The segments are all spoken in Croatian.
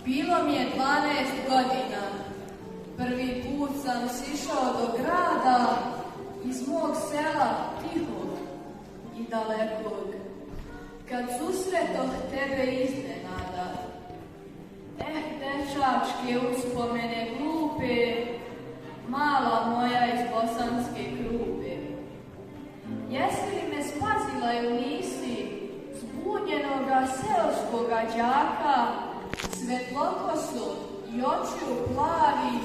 Bilo mi je 12 godina. Prvi put sam sišao do grada iz mog sela tihog i dalekog. Kad susretoh tebe iznenada, dečačke uspomene glupe, mala moja iz bosanske Krupe. Jesi li me spazila ili nisi, zbunjenoga seoskoga đaka, svetlokosog i očiju plavi,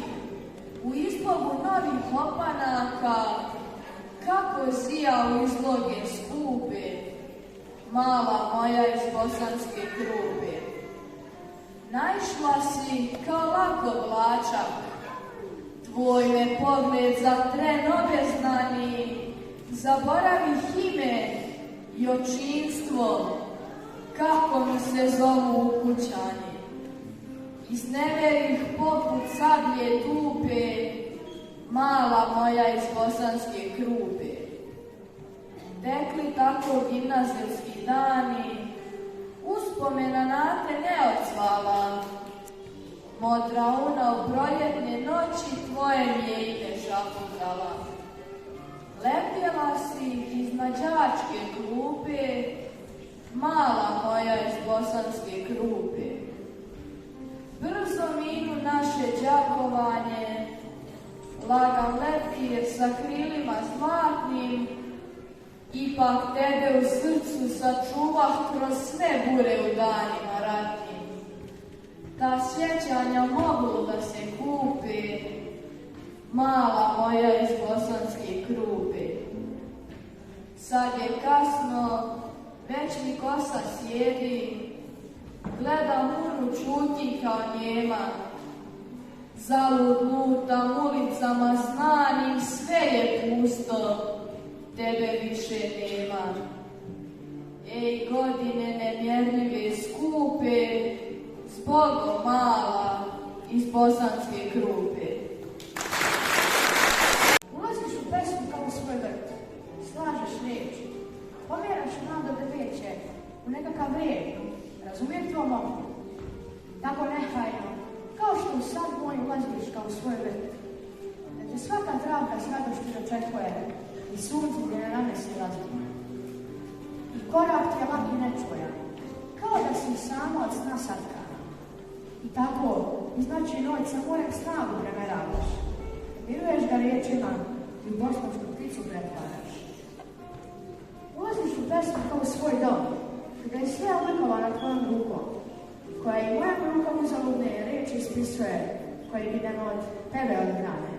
u izlogu novih opanaka, kako zija u izloge skupe, mala moja iz bosanske Krupe. Naišla si kao lako vlačak, tvoj me pogled za tren obeznani, zaboravih ime i očinstvo, kako mi se zovu ukućani. Izneverih poput sablje tupe, mala moja iz bosanske Krupe. Tekli tako gimnazijski dani, uspomena na te ne odsvala. Modra una u proljetne noći tvoje mi je ime šaputala. Lepjela si iznad đačke klupe, mala moja iz bosanske Krupe. Brzo minu naše đakovanje, lagan leptir sa krilima zlatnim, ipak tebe u srcu sačuvah kroz sve bure u danima ratnim. Ta sjećanja mogu da se kupe, mala moja iz bosanske Krupe. Sad je kasno, već mi kosa sjedi, gledam unu čuti kao njema. Zalud lutam ulicama znanim, sve je pusto, tebe više nema. Ej, godine nemjerljive skupe, zbogom mala iz bosanske Krupe. Ulaziš u pesmu kao u svoj vrt, slažeš riječi, pomjeraš nada deveće u nekakav red, razumiješ to mogu? Tako nehajno, kao što u sad moj ulaziš kao u svoj vrt, da te svaka travka s radošću dočekuje i sunce gdje ne nanesi razum. I korak ti je lak i nečujan, kao da si sama od sna satkana. I tako, iz noći noć sa morem snagu premeravaš. Miruješ ga riječima i u bosansku pticu pretvaraš. Ulaziš u pesmu kao u svoj dom, gdje je sve oblikovano tvojom rukom, koja i mojom rukom uzaludne riječi ispisuje, koji bi dan od tebe odbrane.